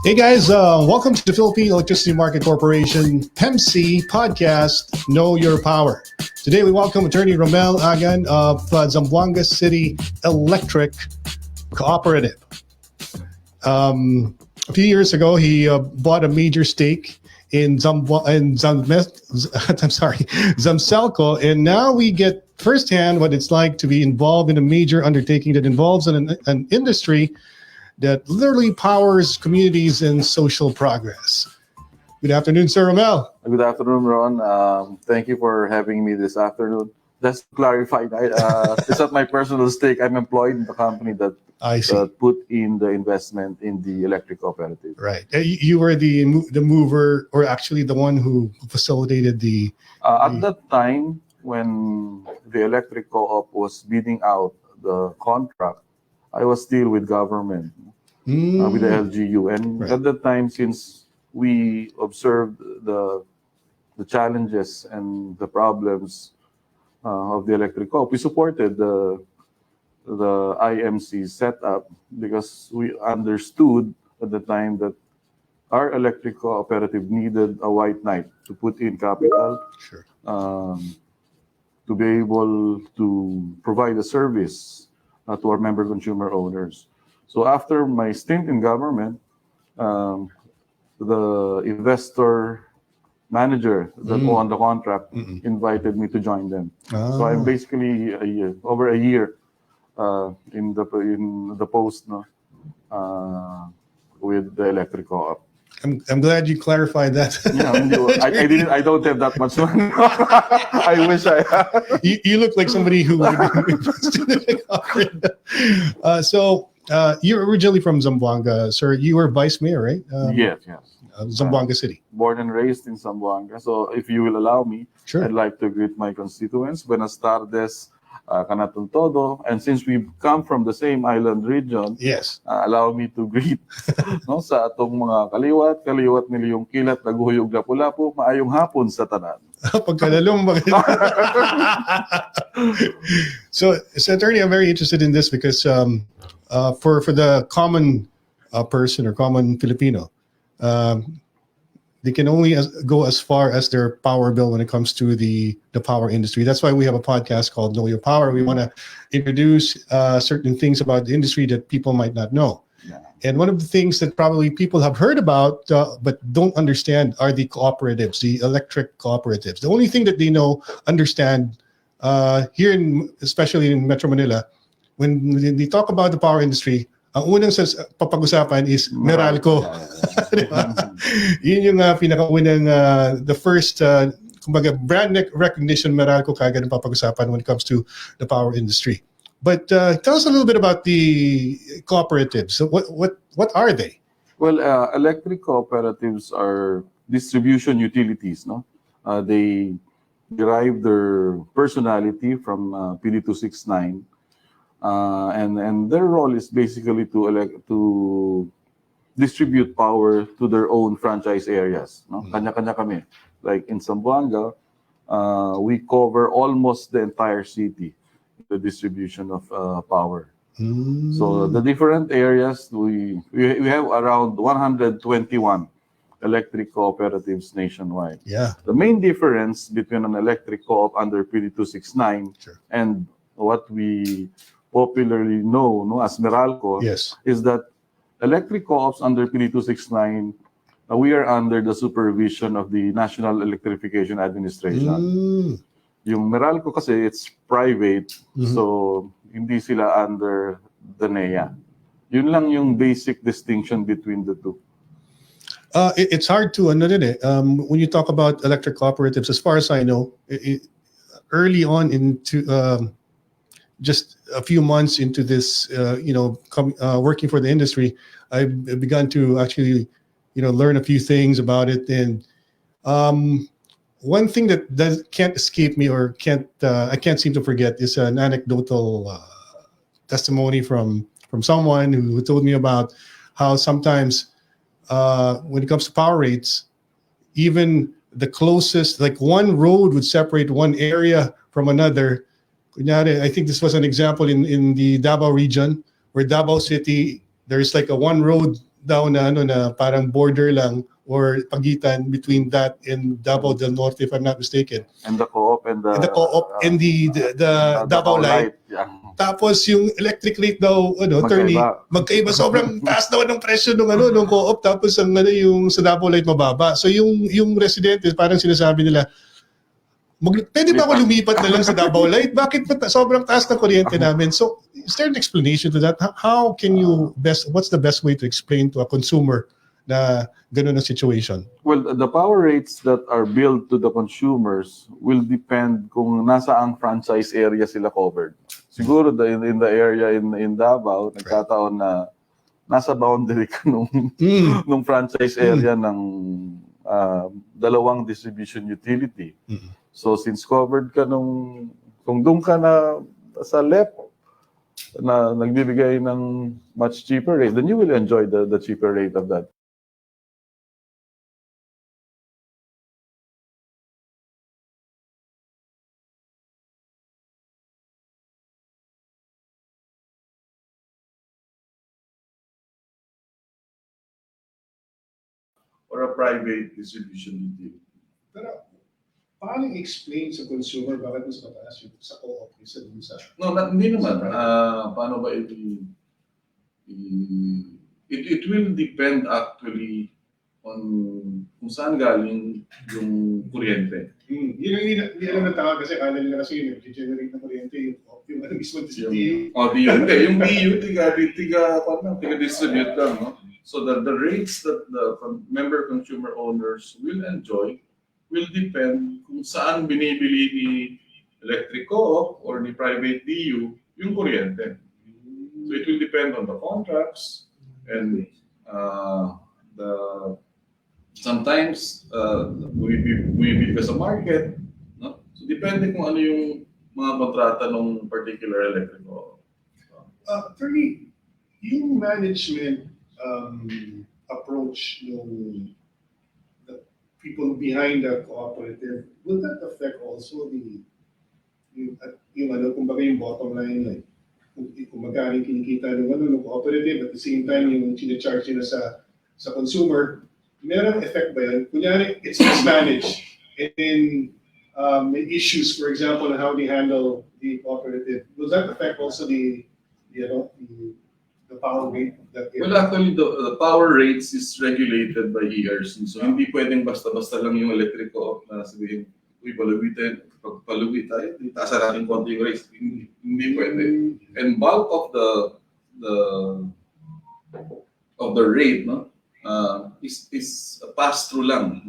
Hey guys, welcome to the Philippine Electricity Market Corporation PEMC podcast, Know Your Power. Today we welcome attorney Romel Agan of Zamboanga City Electric Cooperative. A few years ago, he bought a major stake in Zamselco, and now we get firsthand what it's like to be involved in a major undertaking that involves an industry that literally powers communities and social progress. Good afternoon, Sir Romel. Good afternoon, Ron. Thank you for having me this afternoon. Just to clarify, it's not my personal stake. I'm employed in the company that put in the investment in the electric cooperative. Right. You were the mover, or actually the one who facilitated the... At that time, when the electric co-op was bidding out the contract, I was still with government, with the LGU. And at that time, since we observed the challenges and the problems of the electric co-op, we supported the IMC setup because we understood at the time that our electric cooperative needed a white knight to put in capital, to be able to provide a service to our member consumer owners. So after my stint in government, the investor manager that won the contract invited me to join them. So I'm basically over a year in the post with the electric co-op. I'm glad you clarified that. I don't have that much money. I wish I had. You look like somebody who would be invested in the cooperative. So you're originally from Zamboanga, sir. You were vice mayor, right? Yes. Zamboanga City. Born and raised in Zamboanga. So if you will allow me, I'd like to greet my constituents. Buenas tardes, Kanatong Todo. And since we've come from the same island region, allow me to greet sa atong mga kaliwat nila yung kilat, naguhuyog lapu-lapu, maayong hapon sa tanan. Pagkalalong So, attorney, I'm very interested in this because for the common person or common Filipino, they can only go as far as their power bill when it comes to the power industry. That's why we have a podcast called Know Your Power. We want to introduce certain things about the industry that people might not know. And one of the things that probably people have heard about but don't understand are the cooperatives, the electric cooperatives. The only thing that they understand here, especially in Metro Manila, when they talk about the power industry, ang unang papag-usapan is Meralco. Yun yung pinakaunang, the first, kumbaga, brand recognition, Meralco kagad ang papag-usapan when it comes to the power industry. But tell us a little bit about the cooperatives. So what are they? Well, electric cooperatives are distribution utilities. They derive their personality from PD 269. And their role is basically to distribute power to their own franchise areas. Kanya-kanya kami. Like in Zamboanga, we cover almost the entire city, the distribution of power. So the different areas, we have around 121 electric cooperatives nationwide. The main difference between an electric co-op under PD 269 and what we popularly know as Meralco is that electric co-ops under PD 269, we are under the supervision of the National Electrification Administration. Yung Meralco kasi it's private, so hindi sila under the NEA. Yun lang yung basic distinction between the two. It's hard to when you talk about electric cooperatives, as far as I know, early on into just a few months into this, working for the industry, I've begun to actually, learn a few things about it. And one thing that can't escape me or I can't seem to forget is an anecdotal testimony from someone who told me about how sometimes when it comes to power rates, even the closest, like one road would separate one area from another. I think this was an example in the Davao region, where Davao City, there's like a one road daw na ano na parang border lang or pagitan between that and Davao del Norte, if I'm not mistaken. And the co-op and And the co-op and the Davao Light. Yeah. Tapos yung electric rate daw, attorney, magkaiba. Sobrang taas daw ng presyo ng ng co-op, tapos ang yung sa Davao Light mababa. So yung residente parang sinasabi nila, pwede ba ako lumipat na lang sa Davao Light? Bakit sobrang taas ng kuryente namin? So is there an explanation to that? How can you what's the best way to explain to a consumer na ganun ang situation? Well, the power rates that are billed to the consumers will depend kung nasa ang franchise area sila covered. Siguro in the area in Davao, nagkataon na nasa boundary ka nung franchise area ng dalawang distribution utility. So since covered ka kung doon ka na sa left na nagbibigay ng much cheaper rate, then you will enjoy the cheaper rate of that. Or a private distribution utility. Pero paano i-explain sa consumer bakit mas mataas yung sa co-op kaysa dun sa... No, hindi naman. Paano ba it will depend actually on kung saan galing yung kuryente. Yun ang hindi alam ng tao kasi kala nila kasi yung nag-generate ng kuryente yung mismo distribute. Yung DU, tiga-distribute lang, no? So the rates that the member consumer owners will enjoy will depend kung saan binibili ni electric co-op or ni private DU yung kuryente. So it will depend on the contracts and sometimes bumibili ka sa market, no? So depende kung ano yung mga kontrata ng particular electric co-op. Attorney, yung management approach ng the people behind the cooperative, will that affect also kumbaga yung bottom line, like kung magkano kinikita ng cooperative, at the same time yung charge nila sa consumer, merong effect ba yan? Kunyari, it's mismanaged and then may issues, for example, on how they handle the cooperative. Will that affect also the power rate? Well, actually, the power rates is regulated by ERC. So, hindi pwedeng basta-basta lang yung electric co-op na sabihin, uy, palugi tayo, taasan natin konti yung rates. Hindi pwede. And bulk of the rate, no, is a pass-through lang.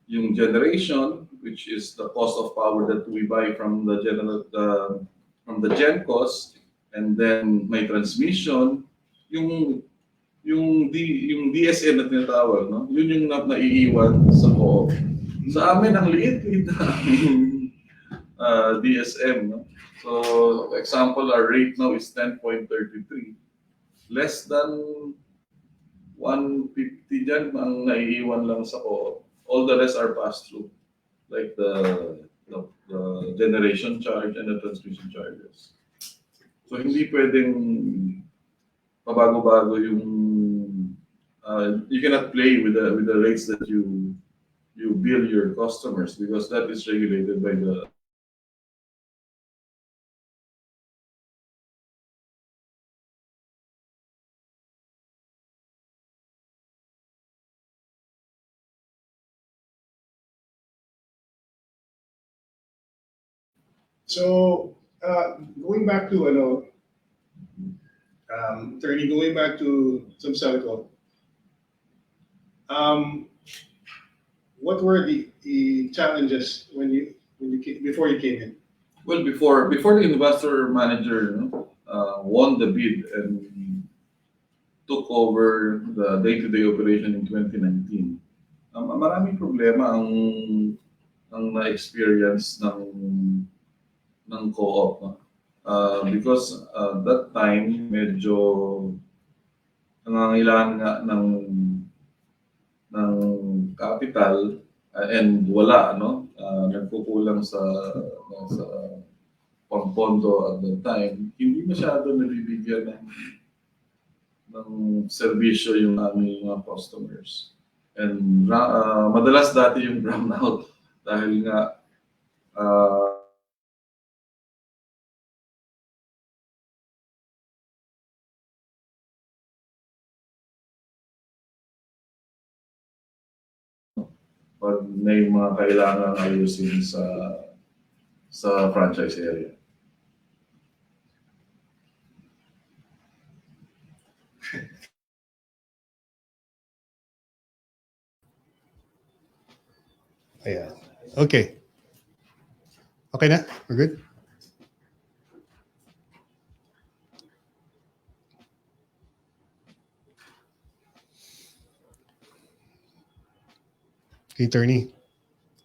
Yung generation, which is the cost of power that we buy from the GenCos, and then may transmission, yung DSM na tinatawag, no? Yun yung naiiwan sa co-op. Sa amin, ang liit-liit na DSM, no? So, example, our rate now is 10.33. Less than 150 dyan ang naiiwan lang sa co-op. All the rest are pass-through, like the generation charge and the transmission charges. So hindi pwedeng pabago-bago yung you cannot play with the rates that you bill your customers because that is regulated by the So, going back to attorney, going back to Samselco, what were the challenges before you came in? well before the investor manager won the bid and took over the day-to-day operation in 2019. Maraming problema ang na-experience ng co-op, no? Because that time medyo nangangailangan nga ng capital and wala, no? Nagkukulang sa pampondo at that time. Hindi masyado nabibigyan ng serbisyo yung aming mga customers. And madalas dati yung brownout dahil nga uh, pag may mga kailangan ayusin sa franchise area. Ayan. Okay. Okay na? We're good? Okay, attorney.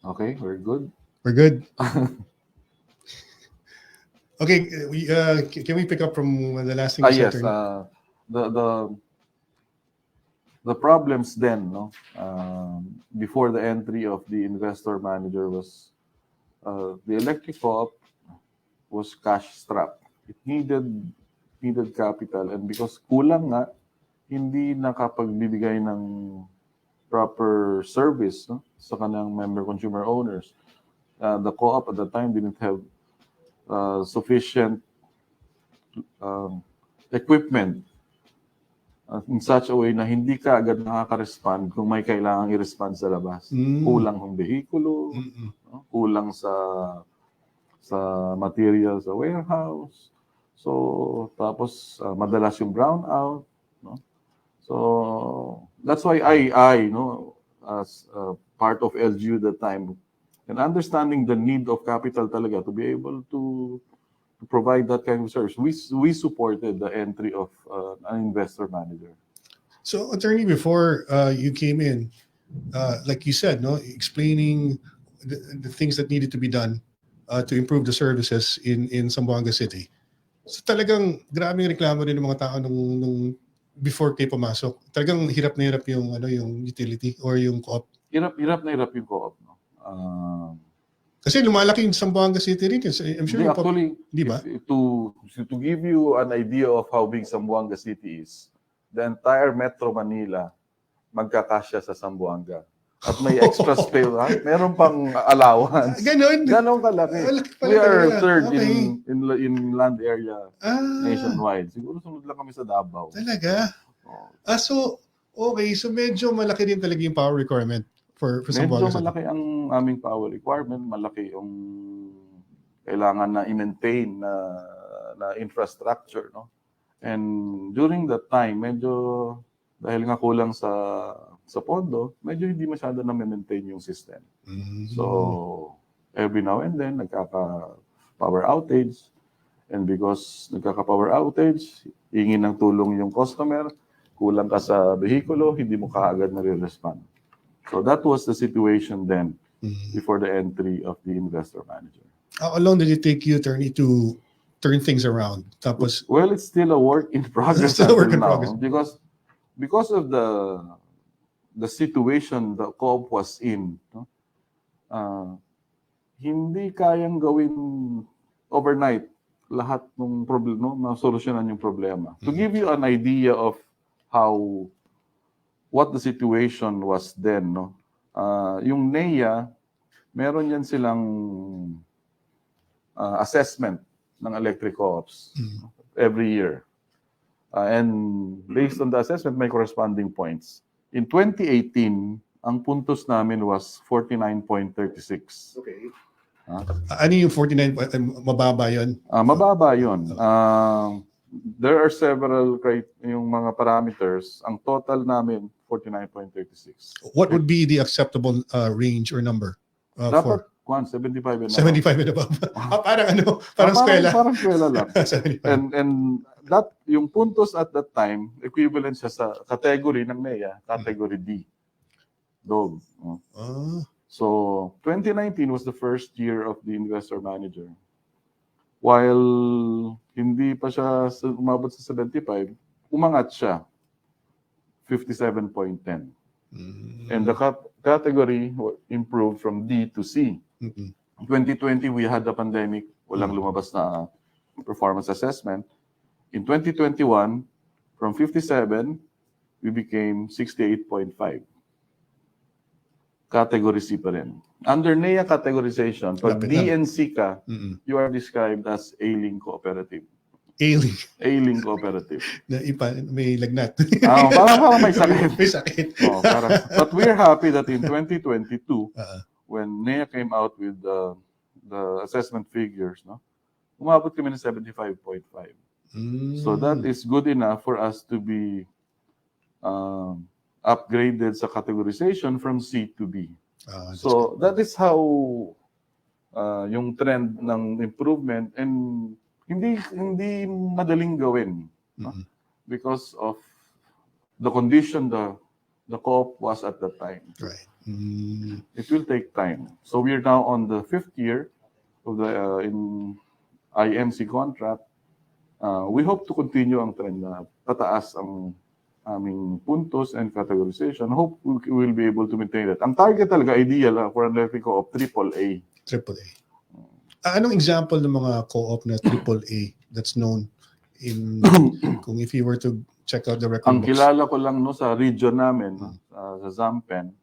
Okay, very good. We're good. Okay, can we pick up from the last thing you said, Yes, attorney? the problems then, no, before the entry of the investor manager was the electric co-op was cash strapped. It needed capital, and because kulang nga, hindi nakapagbibigay ng proper service, no, sa kanyang member consumer owners. The co-op at the time didn't have sufficient equipment in such a way na hindi ka agad nakaka-respond kung may kailangang i-respond sa labas. Kulang ng behikulo, no? Kulang sa material sa warehouse. So, tapos madalas yung brownout, no? So, that's why I no, as part of LGU that time, and understanding the need of capital talaga to be able to provide that kind of service, we supported the entry of an investor manager. So, attorney, before you came in, like you said, no, explaining the things that needed to be done to improve the services in Zamboanga City. So talagang grabe yung reklamo rin ng mga tao nung before kayo pumasok. Talagang hirap na hirap yung yung utility or yung co-op. Hirap na hirap yung co-op, no. Kasi lumalaki yung Zamboanga City rin. I'm sure actually, di ba? To give you an idea of how big Zamboanga City is, the entire Metro Manila magkakasya sa Zamboanga. At may extra space, ha? Meron pang allowance. Ganon kalaki. We are third in land area nationwide. Siguro sunod lang kami sa Davao. Talaga? Oh. So, okay. So medyo malaki din talaga yung power requirement for Zamboanga City. Medyo malaki ang aming power requirement. Malaki yung kailangan na i-maintain na infrastructure, no? And during that time, medyo dahil nga kulang sa pondo, medyo hindi masyado na maintain yung system. So, every now and then, nagkaka-power outage. And because nagkaka-power outage, hingin ng tulong yung customer, kulang ka sa behikulo, hindi mo kaagad na-respond. So, that was the situation then before the entry of the investor manager. How long did it take you, attorney, to turn things around? Tapos, well, it's still a work in progress. Still a work in progress. Because of the situation the co-op was in, no? Hindi kayang gawin overnight lahat ng problema, masolusyonan yung problema. To give you an idea of what the situation was then, no? Yung NEA, meron yan silang assessment ng electric co-ops every year. And based on the assessment, may corresponding points. In 2018, ang puntos namin was 49.36. Okay. Ano yung 49? Mababa yun? Mababa yun. There are several yung mga parameters. Ang total namin, 49.36. What would be the acceptable range or number? Dapat 75 and 75 and above. Parang eskwela. Parang eskwela lang. and that, yung puntos at that time, equivalent siya sa category ng NEA, category D. Dog. So, 2019 was the first year of the investor manager. While hindi pa siya umabot sa 75, umangat siya. 57.10. And the category improved from D to C. 2020, we had the pandemic. Walang lumabas na performance assessment. In 2021, From 57, we became 68.5. Category C pa rin. Under NEA categorization, pag Lapit lang. DNC ka, Mm-mm. you are described as ailing cooperative. Ailing Ailing cooperative. na may lagnat. Parang may sakit. May sakit. But we're happy that in 2022, Uh-uh. when NEA came out with the assessment figures, no, umabot kami ng 75.5. So that is good enough for us to be upgraded sa categorization from C to B. So that is how yung trend ng improvement, and hindi madaling gawin, no? Because of the condition the co-op was at that time. Right. It will take time. So we are now on the 5th year of the in IMC contract. We hope to continue ang trend na pataas ang aming puntos and categorization. Hope we will be able to maintain that. Ang target talaga, ideal for an electric co-op, AAA. AAA. Anong example ng mga co-op na AAA that's known in, kung if you were to check out the record Ang books? kilala ko lang no sa region namin, sa Zampen,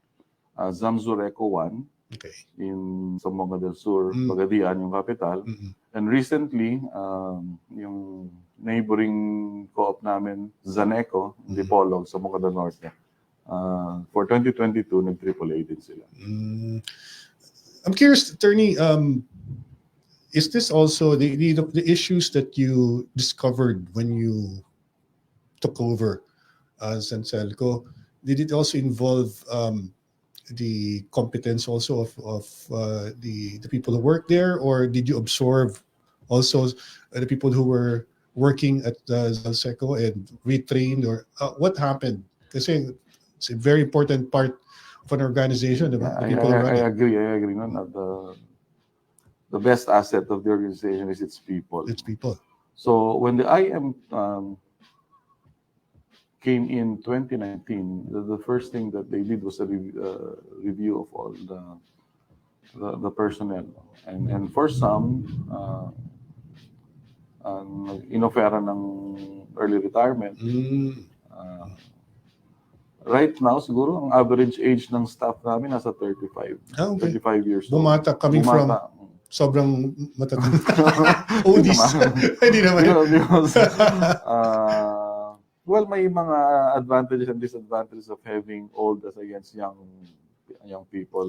Zamzureco 1, Okay. in Zamboanga del Sur, Pagadian, yung capital. And recently, yung neighboring co-op namin, Zaneco, Dipolog, Zamboanga del Norte. For 2022, nag-AAA din sila. I'm curious, Attorney, is this also the issues that you discovered when you took over Sanselco? Did it also involve the competence also of the people who work there, or did you absorb also the people who were working at Sanselco and retrained, or what happened? Kasi it's a very important part of an organization. The people who run I it. agree. No? That the best asset of the organization is its people. It's people. So when the IM came in 2019, the first thing that they did was a review of all the personnel, and for some, inofera ng early retirement. Right now, siguro ang average age ng staff namin nasa 35. Okay. 35 years old. Bumata coming from sobrang matatanda. Oldies. Hindi naman. Because, well, may mga advantages and disadvantages of having old as against young people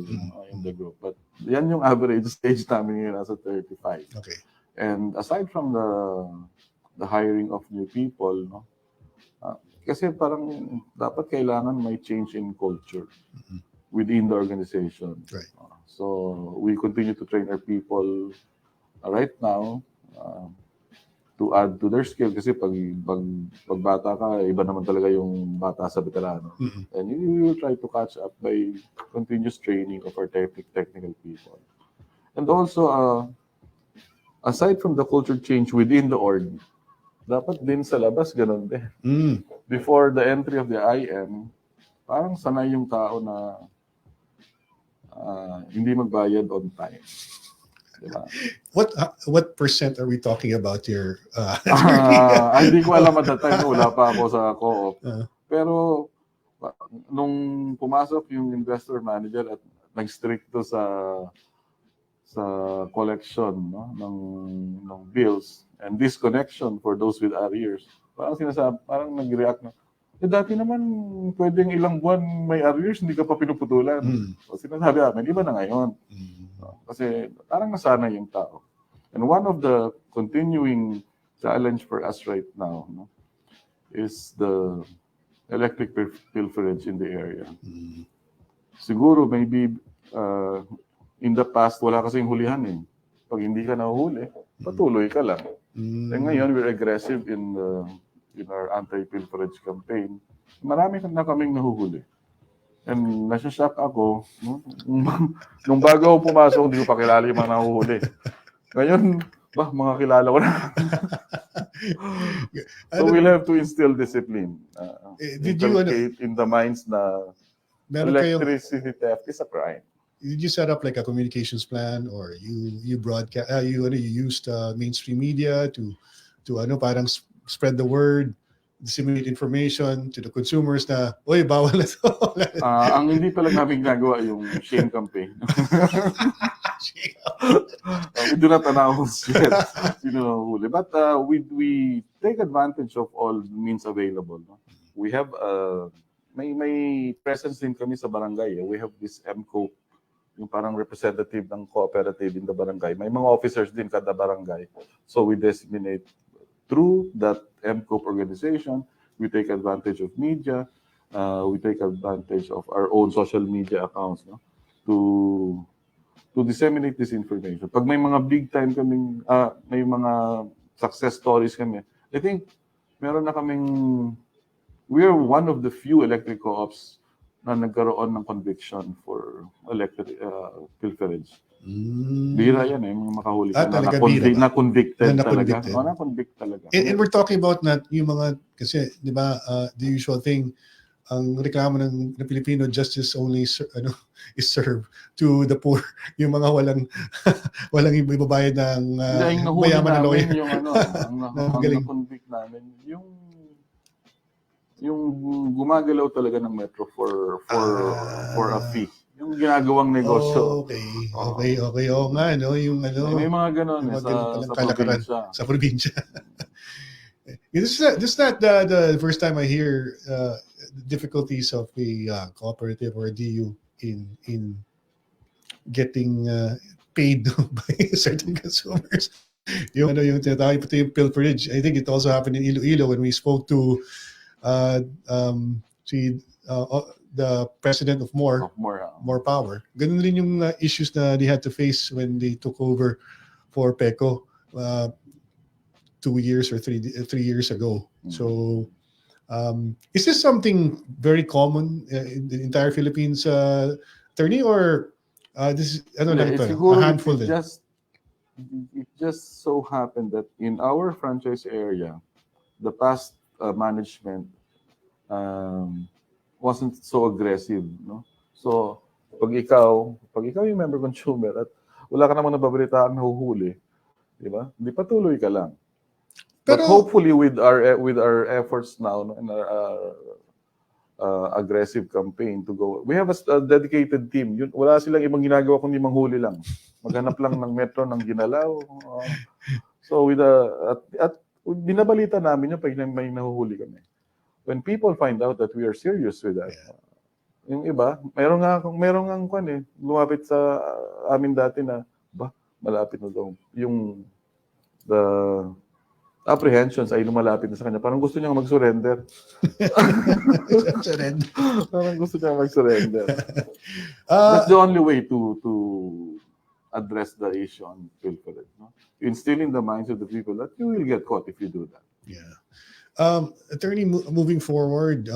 in the group. But yan yung average stage namin ngayon, nasa 35. Okay. And aside from the hiring of new people, no, kasi parang dapat kailangan may change in culture within the organization. Right. So we continue to train our people right now to add to their skill, kasi pag bata ka, iba naman talaga yung bata sa veterano. And we will try to catch up by continuous training of our technical people. And also, aside from the culture change within the org, dapat din sa labas ganun din. Before the entry of the IM, parang sanay yung tao na hindi magbayad on time. Diba? What percent are we talking about here? Hindi ko alam at that time, wala pa ako sa co-op. Pero nung pumasok yung investor manager at nag-stricto sa collection, no, ng bills and disconnection for those with arrears, parang nag-react na, dati naman pwedeng ilang buwan may arrears, hindi ka pa pinuputulan. So sinasabi namin, iba na ngayon. Kasi parang nasanay yung tao. And one of the continuing challenge for us right now, no, is the electric pilferage in the area. Siguro maybe in the past, wala kasing hulihan eh. Pag hindi ka nahuhuli, patuloy ka lang. And ngayon, we're aggressive in our anti-pilferage campaign. Marami na kaming nahuhuli. And nasya-shock ako, no? Nung bago ako pumasok, hindi ko pa kilala yung mga nahuhuli. Ngayon, mga kilala ko na. So we'll have to instill discipline. Inculcate in the minds na electricity theft is a crime. Did you set up like a communications plan, or you broadcast? You used mainstream media to parang spread the word disseminate information to the consumers na, oy, bawal na to. Ang hindi pa lang namin ginagawa yung shame campaign. We do not announce yet sino nahuli. But we take advantage of all means available. No? We have may presence din kami sa barangay. We have this MCO, yung parang representative ng cooperative in the barangay. May mga officers din kada barangay. So we disseminate through that MCO organization. We take advantage of media. We take advantage of our own social media accounts, no, to disseminate this information. Pag may mga big time kaming, may mga success stories kami, I think meron na kaming, we are one of the few electric co-ops na nagkaroon ng conviction for electric pilferage. Bira yan mga makahuli ka talaga na convicted Na talaga. convicted. Na-convict talaga. And we're talking about not yung mga, kasi, di ba, the usual thing, ang reklamo ng Filipino, justice only is served to the poor. Yung mga walang ibabayad ng mayaman na lawyer. Yung ang na-convict namin, yung gumagalaw talaga ng metro for a fee. Yung ginagawang negosyo. Okay. Oo nga, no? Yung may mga ganon sa probinsya. Sa probinsya. This is not the first time I hear difficulties of the cooperative or DU in getting paid by certain consumers. Yung tinatawag pati yung pilferage. I think it also happened in Iloilo when we spoke to the president of More Power. Ganun rin yung issues na they had to face when they took over for PECO 2 years or 3 years ago. So is this something very common in the entire Philippines, attorney, or this is a handful? It just so happened that in our franchise area, the past management wasn't so aggressive, no? So pag ikaw yung member consumer at wala ka namang nababalitaan na nahuhuli, di ba? Hindi, patuloy ka lang. But hopefully with our efforts now, no, and our aggressive campaign to go, we have a dedicated team. Wala silang ibang ginagawa kundi manghuli lang. Maghanap lang ng metro ng ginalaw. So with at binabalita namin yung pag may nahuhuli kami. When people find out that we are serious with that, yung iba, meron nga lumapit sa amin dati na, malapit na daw. Yung the apprehensions ay lumalapit na sa kanya. Parang gusto niya mag-surrender. Parang gusto niya mag-surrender. That's the only way to address the issue on pilferage. No? You instill in the minds of the people that you will get caught if you do that. Yeah. Attorney, moving forward,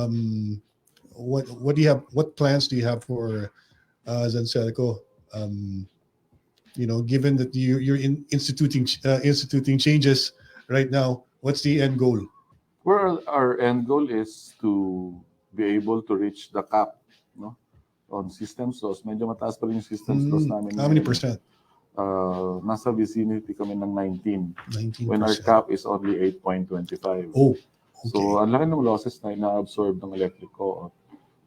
what do you have? What plans do you have for Zancelco? Given that you're instituting changes right now, what's the end goal? Well, our end goal is to be able to reach the cap, no, on systems loss. Medyo mataas pa rin yung systems loss namin. How many percent? Nasa vicinity kami ng 19%. When our cap is only 8.25. Oh, okay. So, ang laki ng losses na ina-absorb ng electric co-op.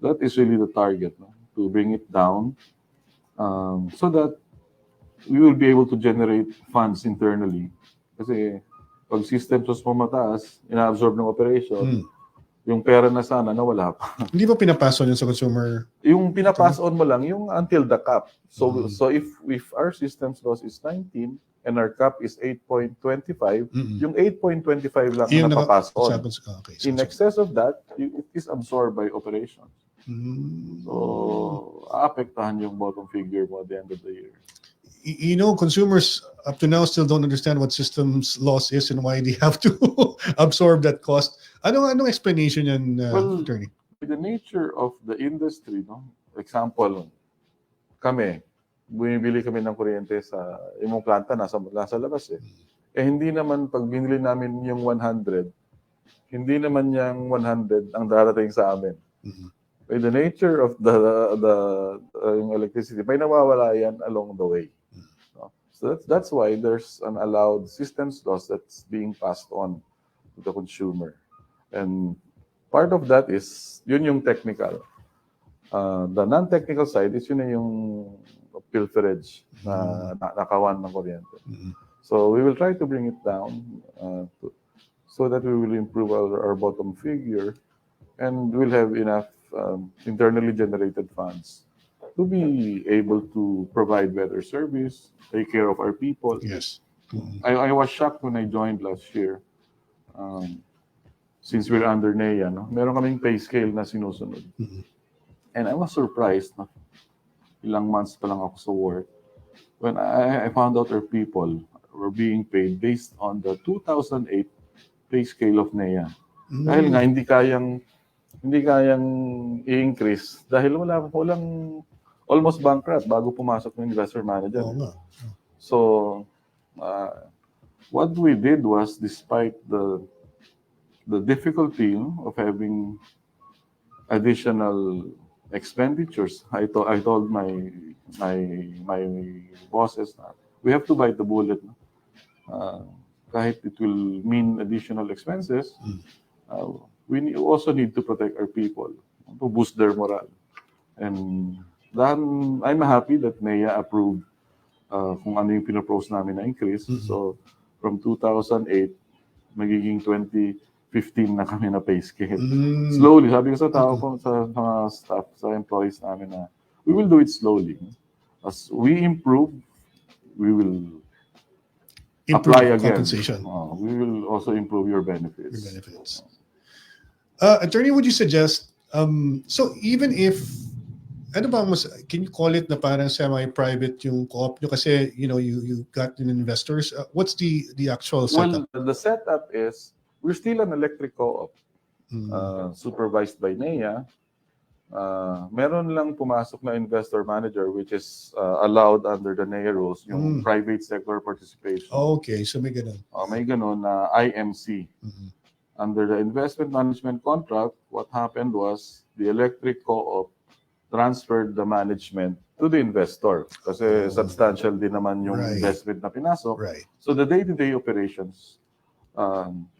That is really the target, no? To bring it down so that we will be able to generate funds internally. Kasi pag system loss mo mataas, ina-absorb ng operation, yung pera na sana nawala pa. Hindi ba pinapass on yun sa consumer? Yung pinapass on mo lang, yung until the cap. So if our system's loss is 19 and our cap is 8.25, yung 8.25 lang ang napapass on. Okay, in excess of that, it is absorbed by operations. So, aapektahan yung bottom figure mo at the end of the year. Consumers up to now still don't understand what systems loss is and why they have to absorb that cost. Anong explanation yan, attorney? With the nature of the industry, no? Example, kami, bumibili kami ng kuryente sa imong planta, nasa labas eh. Hindi naman pag binili namin yung 100, hindi naman yung 100 ang darating sa amin. With the nature of the electricity, may nawawala yan along the way. So that's why there's an allowed systems loss that's being passed on to the consumer. And part of that is, yun yung technical. The non-technical side is yun na yung pilferage na nakawan ng kuryente. So we will try to bring it down so that we will improve our bottom figure and we'll have enough internally generated funds to be able to provide better service, take care of our people. Yes. I was shocked when I joined last year. Since we're under NEA, no? Meron kaming pay scale na sinusunod. And I was surprised, no? Ilang months pa lang ako sa work, when I found out our people were being paid based on the 2008 pay scale of NEA. Dahil nga hindi kayang i-increase dahil walang almost bankrupt bago pumasok ng investor manager. Oo nga. So what we did was, despite the difficulty of having additional expenditures, I told my bosses that we have to bite the bullet. Kahit it will mean additional expenses, we also need to protect our people, to boost their morale. And then I'm happy that NEA approved kung ano yung pinapropose namin na increase. So from 2008, magiging 2015 na kami na pay scale. Slowly, sabi ko sa tao ko, sa mga staff, sa employees namin na we will do it slowly. As we improve, we will apply again. Compensation. We will also improve your benefits. Your benefits. Attorney, would you suggest, so even if, ano ba mas, can you call it na parang semi-private yung co-op nyo kasi, you got in investors? What's the actual setup? Well, the setup is, we're still an electric co-op, supervised by NEA. Meron lang pumasok na investor manager which is allowed under the NEA rules, yung private sector participation. Okay, so may ganun. May ganun na IMC. Under the investment management contract, what happened was the electric co-op transferred the management to the investor kasi substantial din naman yung investment na pinasok. Right. So the day-to-day operations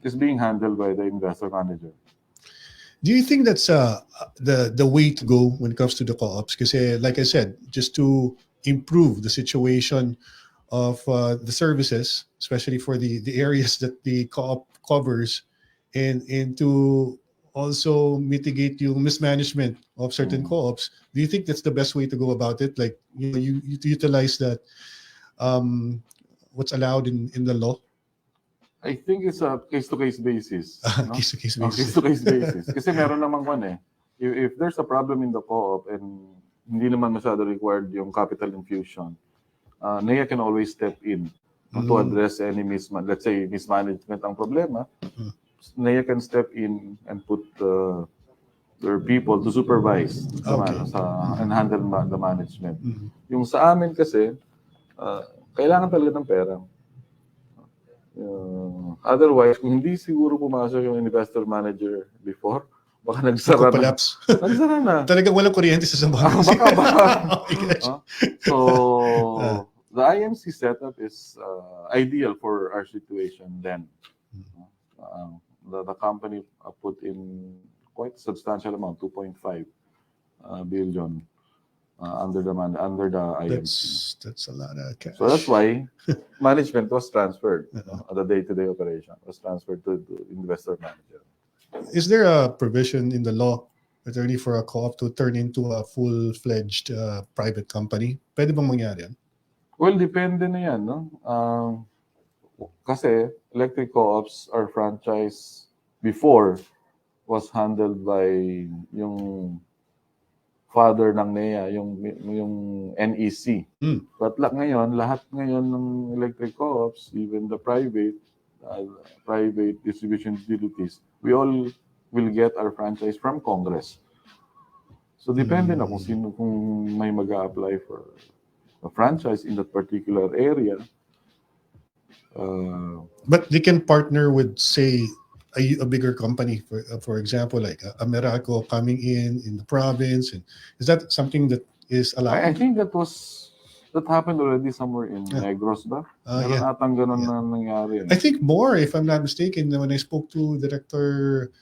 is being handled by the investor manager. Do you think that's the way to go when it comes to the co-ops? Kasi like I said, just to improve the situation of the services, especially for the areas that the co-op covers, and to also mitigate yung mismanagement of certain co-ops. Do you think that's the best way to go about it? Like you utilize that what's allowed in the law? I think it's a case-to-case basis. No? Case-to-case basis. Case-to-case basis. Kasi meron namang if there's a problem in the co-op and hindi naman masyado required yung capital infusion, NEA can always step in to address any let's say mismanagement ang problema. NEA can step in and put their people to supervise and handle the management. Yung sa amin kasi, kailangan talaga ng pera. Otherwise, kung hindi siguro pumasok yung investor manager before, baka nagsara na. Nagsara na. Talagang walang kuryente sa sambahan. Baka. So, the IMC setup is ideal for our situation then. The company put in quite substantial amount, 2.5 billion under the IMC. That's a lot of cash. So that's why management was transferred. The day-to-day operation was transferred to the investor manager. Is there a provision in the law, attorney, for a co-op to turn into a full-fledged private company? Pwede bang mangyari yan? Well, depende na yan, no? Kasi electric co-ops are franchise before was handled by yung father ng NEA, yung NEC. But ngayon, lahat ngayon ng electric co-ops, even the private distribution utilities, we all will get our franchise from Congress. So depende na kung may mag-a-apply for a franchise in that particular area. But they can partner with, say, a bigger company, for example, like Ameralco coming in the province. And is that something that is allowed? I think that happened already somewhere in Negros ba? Meron atang ganun na nangyari. I think more, if I'm not mistaken, when I spoke to Director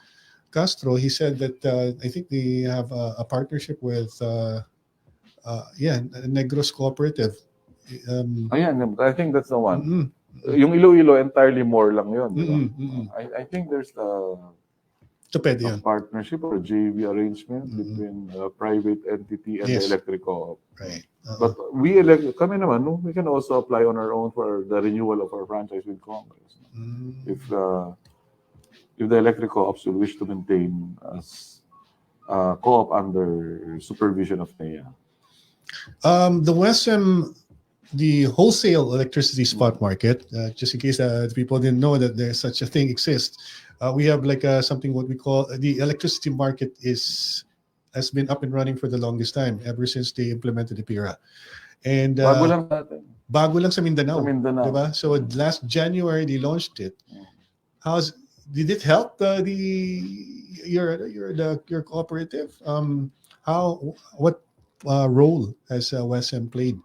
Castro, he said that I think they have a partnership with Negros Cooperative. Ayan, I think that's the one. mm-mm, Yung Iloilo, entirely more lang yun, di ba? mm-mm, mm-mm. I think there's So pwede a yun. partnership or a JV arrangement Mhm. between a private entity and the Yes. electric co-op. Right. But kami naman, no, we can also apply on our own for the renewal of our franchise with Congress. Mm. If the electric co-ops will wish to maintain as co-op under supervision of NEA. The WESM, the wholesale electricity spot market, just in case people didn't know that there's such a thing exists, we have like something what we call the electricity market has been up and running for the longest time, ever since they implemented the PIRA. And Bago lang natin. bago lang sa Mindanao. Sa Mindanao. Diba? So last January they launched it. Did it help your cooperative? What role has WESM played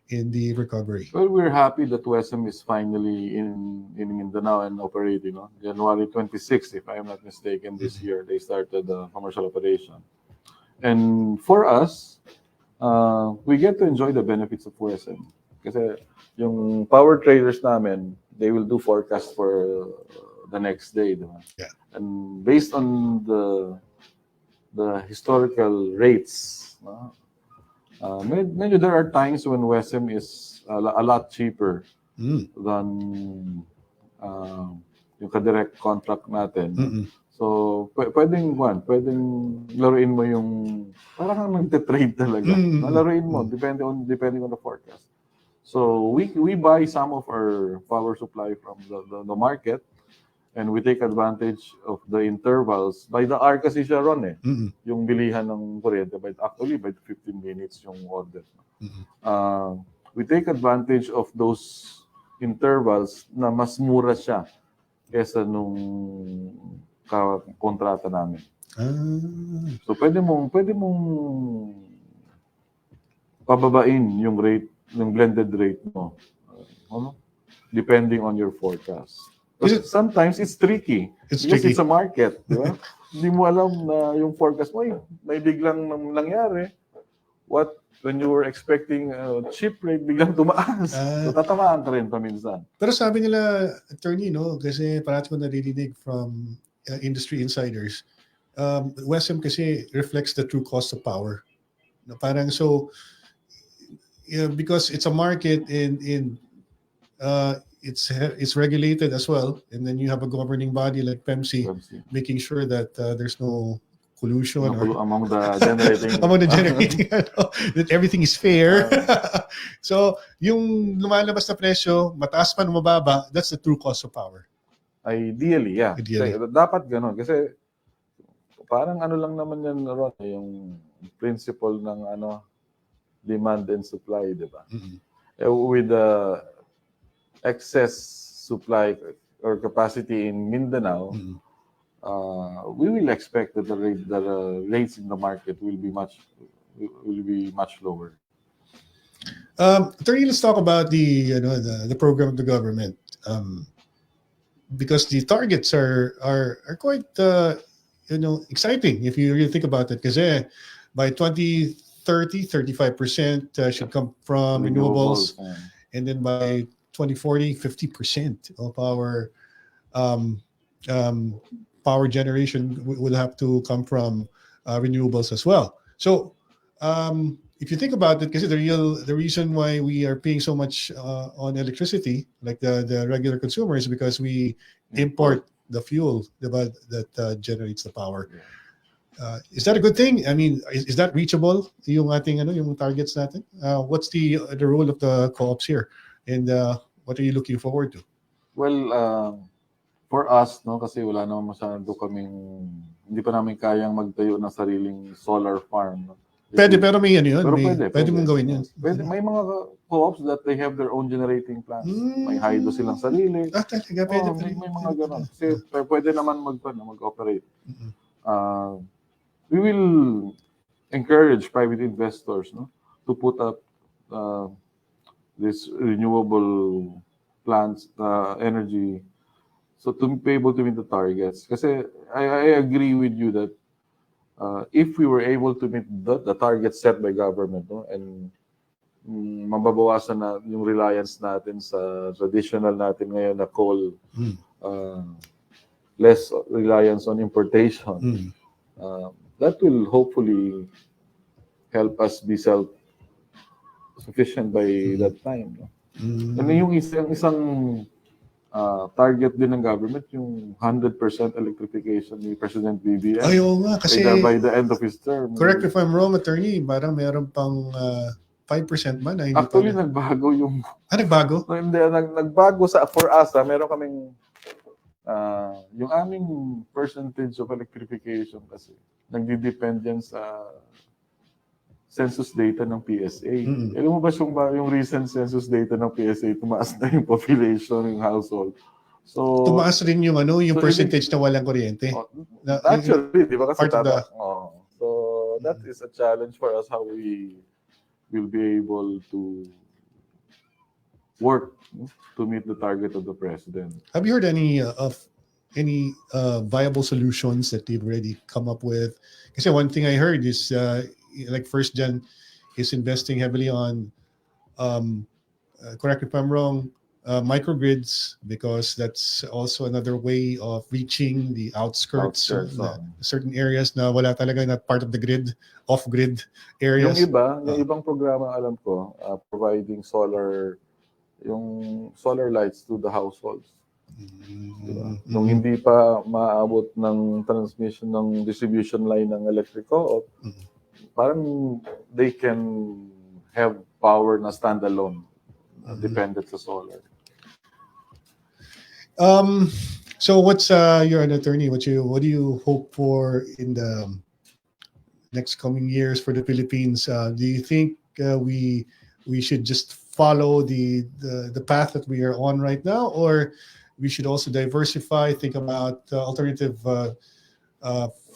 in the recovery? Well, we're happy that WESM is finally in Mindanao and operating. No? January 26th, if I'm not mistaken, this year they started the commercial operation. And for us, we get to enjoy the benefits of WESM. Kasi yung power traders namin, they will do forecast for the next day. Diba? Yeah. And based on the historical rates, medyo there are times when WESM is a lot cheaper than yung ka-direct contract natin. Mm-mm. So, pwedeng laruin mo yung parang kang nagte-trade talaga. Laruin mo depending on the forecast. So, we buy some of our power supply from the market, and we take advantage of the intervals. By the hour kasi siya ron yung bilihan ng kuryente. Actually, by 15 minutes yung order. We take advantage of those intervals na mas mura siya kesa nung kontrata namin. So, pwede mong pababain yung rate, yung blended rate mo. Depending on your forecast. But sometimes it's tricky. Because it's a market, di ba? Hindi mo alam na yung forecast mo, may biglang nangyari. When you were expecting a cheap rate, biglang tumaas. So tatamaan ka rin paminsan. Pero sabi nila, attorney, no, kasi parati ko naririnig from industry insiders, WESM kasi reflects the true cost of power. No, parang so, because it's a market in it's regulated as well, and then you have a governing body like PEMC making sure that there's no collusion among the generating that everything is fair. So yung lumalabas na presyo, mataas man o mababa, that's the true cost of power. Ideally, yeah. Dapat ganun kasi parang lang naman yan Ron, yung principle ng demand and supply, di ba? With the excess supply or capacity in Mindanao, we will expect that the rates in the market will be much lower. Attorney, let's talk about the program of the government, because the targets are quite exciting if you really think about it. Because by 2030, 35% should come from renewables, and then by 2040, 50% of our power generation will have to come from renewables as well. So if you think about it, because the reason why we are paying so much on electricity, like the regular consumer, is because we import the fuel that generates the power. Is that a good thing? I mean, is that reachable? Yung ating yung targets natin? What's the role of the co-ops here, and what are you looking forward to? Well, for us, no, kasi wala naman masyado hindi pa namin kayang magtayo ng sariling solar farm. No? Pwede, pero may yun. Pero pwede mong gawin yun. Pwede, may mga co-ops that they have their own generating plants. May hydro silang sarili. Talaga, pwede. May mga ganon. Kasi pwede naman mag-operate. We will encourage private investors, no, to put up this renewable plants, energy So to be able to meet the targets. Kasi I agree with you that if we were able to meet the targets set by government, no, and mababawasan na yung reliance natin sa traditional natin ngayon na coal, less reliance on importation, that will hopefully help us be self-sufficient by that time. No? Ano yung isang target din ng government, yung 100% electrification ni President BBM. Ay, oo nga, kasi by the end of his term. correct if I'm wrong, attorney, parang meron pang 5% man na hindi Actually, pa. nagbago yung... Nagbago? No, hindi, nagbago for us, meron kaming yung aming percentage of electrification kasi nagdi-depend yan sa census data ng PSA. Alam mo ba yung recent census data ng PSA, tumaas na yung population, yung household. So tumaas rin yung yung so percentage na walang kuryente. Naturally, di ba kasi part of the... so that is a challenge for us how we will be able to work to meet the target of the president. Have you heard any viable solutions that they've already come up with? Kasi one thing I heard is like First Gen is investing heavily on, correct me if I'm wrong, microgrids, because that's also another way of reaching the outskirts certain areas na wala talaga, not part of the grid, off-grid areas. Yung ibang programa alam ko, providing solar lights to the households. Diba? Nung hindi pa maabot ng transmission ng distribution line ng electrico, parang they can have power na standalone, dependent sa solar. So what's you're an attorney, what do you hope for in the next coming years for the Philippines? Do you think we should just follow the path that we are on right now, or we should also diversify, think about alternative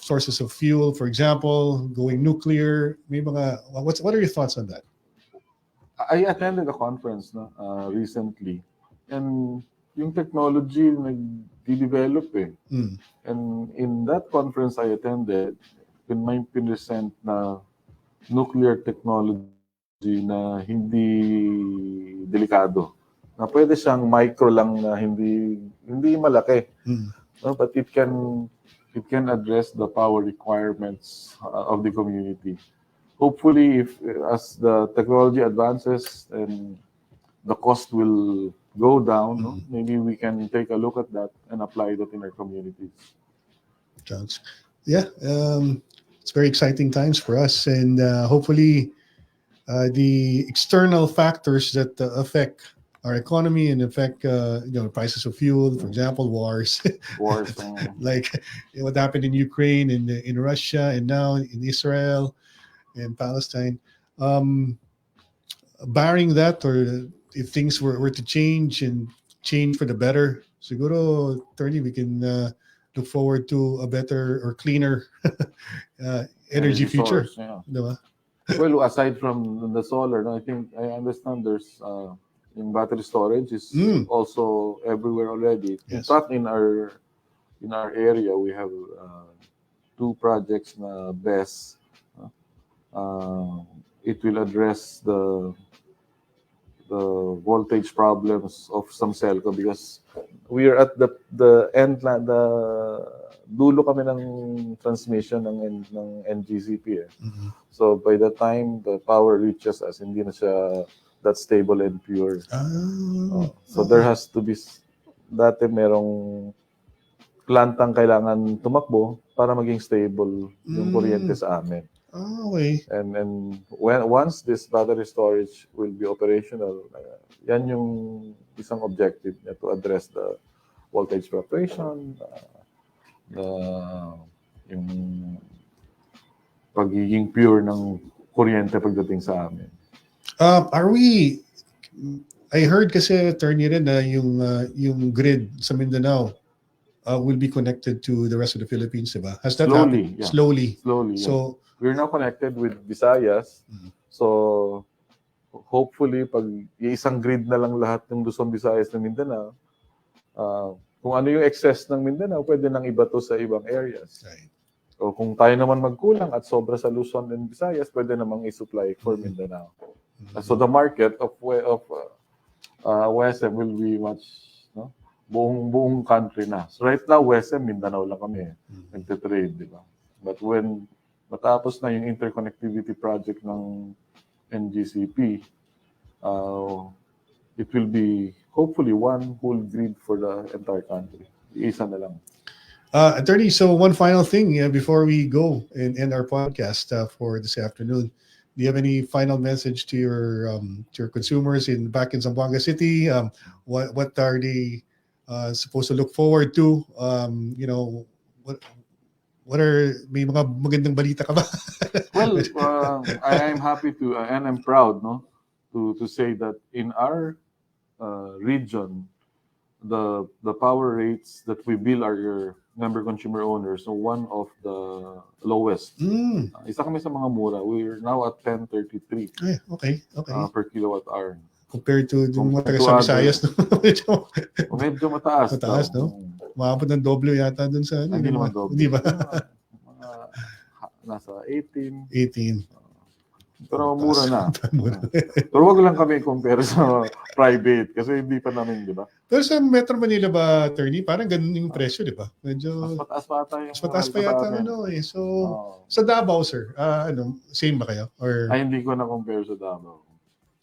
sources of fuel, for example, going nuclear? What are your thoughts on that? I attended a conference recently, and yung technology nag-develop And in that conference I attended, when may present na nuclear technology na hindi delikado, na pwede siyang micro lang na hindi malaki, but it can address the power requirements of the community. Hopefully, as the technology advances and the cost will go down, maybe we can take a look at that and apply that in our communities. Yeah, it's very exciting times for us, and hopefully the external factors that affect our economy and affect prices of fuel, for example, wars like what happened in Ukraine and in Russia, and now in Israel and Palestine. Barring that, or if things were to change for the better, siguro, attorney, we can look forward to a better or cleaner energy future. Source, yeah. Diba? Well, aside from the solar, I understand there's in battery storage is also everywhere already. Yes. In fact, in our area, we have 2 projects na BESS. It will address the voltage problems of some Celco because we are at the end, the dulo kami ng transmission ng NGCP. So by the time the power reaches us, hindi na siya that stable and pure. So there has to be, dati merong plantang kailangan tumakbo para maging stable yung kuryente sa amin. Okay. And once this battery storage will be operational, yan yung isang objective niya, to address the voltage fluctuation, yung pagiging pure ng kuryente pagdating sa amin. I heard kasi, attorney, rin na yung grid sa Mindanao will be connected to the rest of the Philippines, diba? Has that happened? Yeah. Slowly. So we're now connected with Visayas. So hopefully, pag isang grid na lang lahat ng Luzon, Visayas na Mindanao, Kung ano yung excess ng Mindanao, pwede nang iba to sa ibang areas. Right. O kung tayo naman magkulang at sobra sa Luzon and Visayas, pwede namang i-supply for Mindanao. So the market of WSM will be much, no? Buong country na. So right now, WSM, Mindanao lang kami. Nagtitrade, di ba? But when matapos na yung interconnectivity project ng NGCP, it will be hopefully one whole grid for the entire country. Isa na lang. Attorney, so one final thing before we go and end our podcast for this afternoon. Do you have any final message to your consumers back in Zamboanga City? What are they supposed to look forward to? What are may mga magandang balita ka ba? Well, I am happy to and I'm proud, no, to say that in our region, the power rates that we bill our member consumer owners, so one of the lowest. Isa kami sa mga mura. We're now at 10.33 okay. per kilowatt hour. Compared to yung mga Compared taga to Visayas, no? Medyo mataas. Mataas, no? Maabot ng doble yata dun sa ano. Hindi naman doble. Di ba? Mga nasa 18. 18. Pero mura na. Pero wag lang kami compare sa private kasi hindi pa namin, di ba? Pero sa Metro Manila ba, attorney, parang ganun yung presyo, di ba? Medyo Mas mataas pa ata yung mas mataas pa yata ano eh. So, Oo. sa Davao, sir, same ba kayo? Or Ay, hindi ko na compare sa Davao.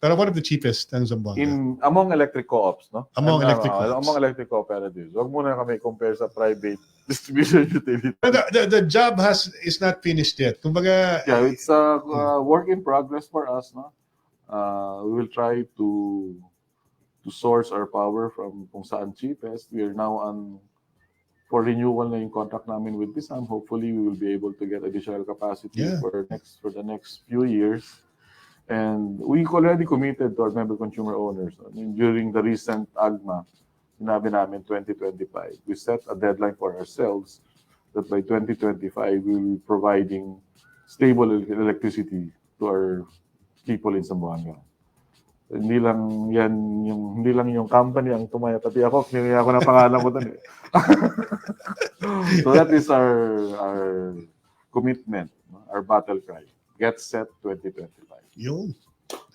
pero one of the cheapest ang Zamboanga? Among electric co-ops, no? Among electric co-ops. Among electric cooperatives. Wag muna kami compare sa private distribution utility. The job is not finished yet. Kumbaga, Yeah, it's a work in progress for us, no? We will try to source our power from kung saan cheapest. We are now for renewal na yung contract namin with Bisam. Hopefully, we will be able to get additional capacity for the next few years. And we already committed to our member consumer owners. I mean, during the recent AGMA, sinabi namin 2025, we set a deadline for ourselves that by 2025, we will be providing stable electricity to our people in Zamboanga. Hindi lang yung company ang tumaya, pati ako, kiniya ko na pangalan ko doon. So that is our commitment, our battle cry. Get set 2025. yun.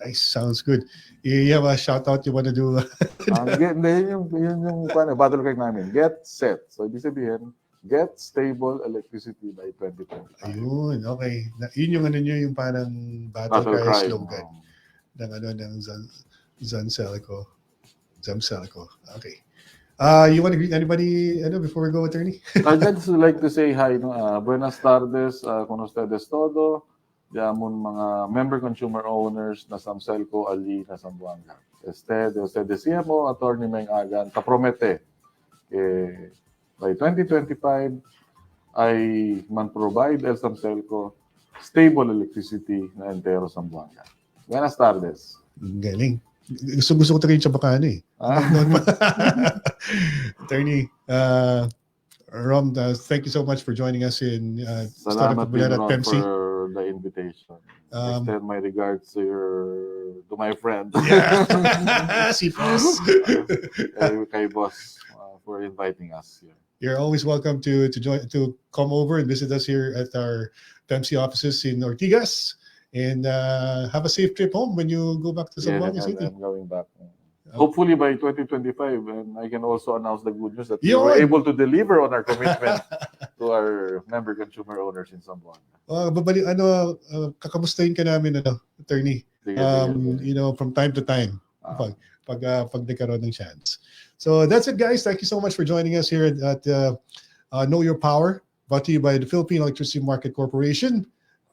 Nice, sounds good. You have a shout out you want to do? Yun yung battle cry namin. Get set. So, ibig sabihin, get stable electricity by 2025. Ayun, okay. Yun yung ano nyo, yung parang battle cry slogan ng Zamselco. Okay. You want to greet anybody before we go, attorney? I'd just like to say hi. Buenas tardes, con ustedes todo. Diamond mga member consumer owners na Zamselco, Ali, na Zamboanga. De usted decía mo, Attorney Meng Agan, promete by 2025 ay man-provide el Zamselco stable electricity na entero Zamboanga. Buenas tardes. Galing. Gusto ko rin siya baka Attorney, Rom, thank you so much for joining us in Salamat din, at Ron, PEMC. for the invitation. Extend my regards to my friend. Yeah. Si Boss. Kay Boss for inviting us here. You're always welcome to come over and visit us here at our PEMC offices in Ortigas, and have a safe trip home when you go back to Zamboanga City. I'm going back. Hopefully by 2025, and I can also announce the good news that we were able to deliver on our commitment to our member consumer owners in Zamboanga. Kakamustahin ka namin, attorney. From time to time, pag nagkaroon ng chance. So that's it, guys. Thank you so much for joining us here at Know Your Power, brought to you by the Philippine Electricity Market Corporation,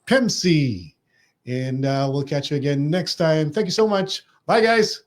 PEMC. And we'll catch you again next time. Thank you so much. Bye, guys.